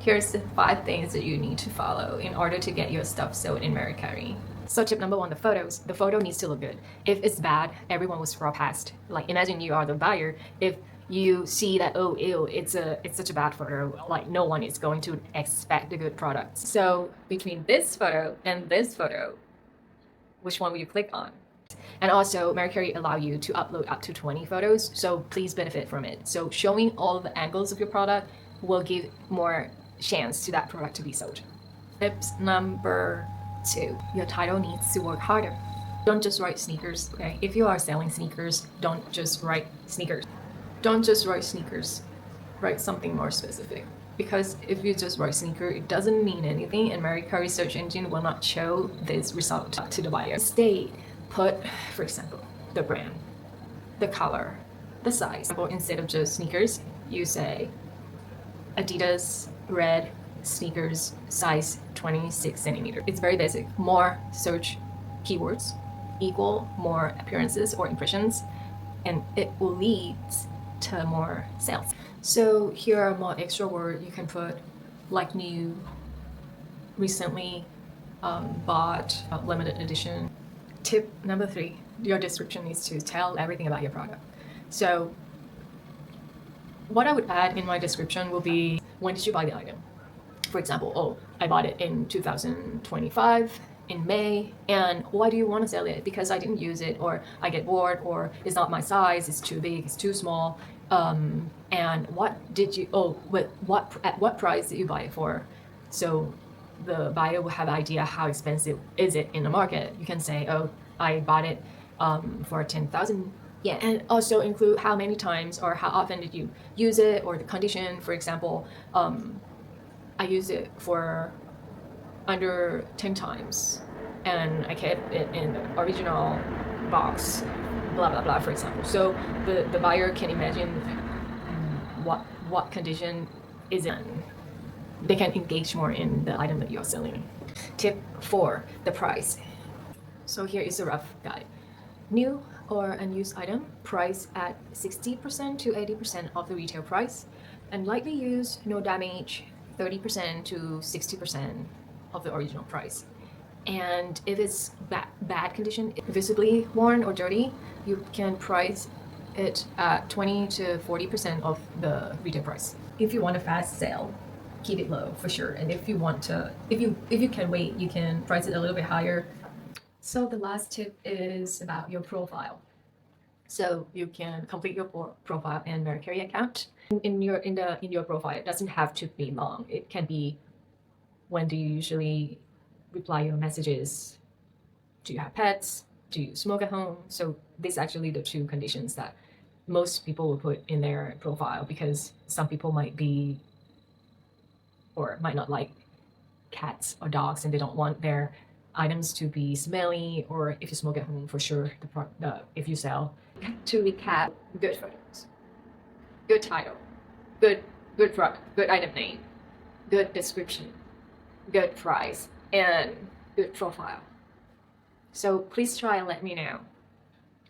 Here's the 5 things that you need to follow in order to get your stuff sold in Mercari. So tip number 1, the photos. The photo needs to look good. If it's bad, everyone will scroll past. Like imagine you are the buyer. If you see that, oh ew, it's such a bad photo, like no one is going to expect a good product. So between this photo and this photo, which one will you click on? And also, Mercari allow you to upload up to 20 photos, so please benefit from it. So showing all the angles of your product will give more chance to that product to be sold. Tips number 2, your title needs to work harder. Don't just write sneakers, okay? If you are selling sneakers, don't just write sneakers. Don't just write sneakers. Write something more specific. Because if you just write sneaker, it doesn't mean anything, and Mercari search engine will not show this result to the buyer. Instead, put, for example, the brand, the color, the size. Instead of just sneakers, you say Adidas red sneakers size 26 centimeters. It's very basic. More search keywords equal more appearances or impressions, and it will lead to more sales. So here are more extra words you can put, like new, recently, bought, limited edition. Tip number 3, your description needs to tell everything about your product. So what I would add in my description will be, when did you buy the item? For example, oh, I bought it in 2025 in May, and why do you want to sell it? Because I didn't use it, or I get bored, or it's not my size, it's too big, it's too small. And what did you, at what price did you buy it for? So the buyer will have an idea how expensive is it in the market. You can say, oh, I bought it for 10,000. Yeah, and also include how many times or how often did you use it, or the condition. For example, I used it for under 10 times, and I kept it in the original box, blah blah blah, for example. So the buyer can imagine what condition is it. They can engage more in the item that you're selling. Tip 4, the price. So here is a rough guide. New or unused item, price at 60% to 80% of the retail price, and lightly used, no damage, 30% to 60% of the original price. And if it's bad condition, visibly worn or dirty, you can price it at 20 to 40% of the retail price. If you want a fast sale, keep it low for sure. And if you want to, if you can wait, you can price it a little bit higher. So the last tip is about your profile. So you can complete your profile and Mercari account. In your profile, it doesn't have to be long. It can be, when do you usually reply your messages? Do you have pets? Do you smoke at home? So these are actually the 2 conditions that most people will put in their profile, because some people might be or might not like cats or dogs, and they don't want their items to be smelly, or if you smoke at home, for sure, if you sell. To recap, good photos, good title, good product, good item name, good description, good price, and good profile. So please try and let me know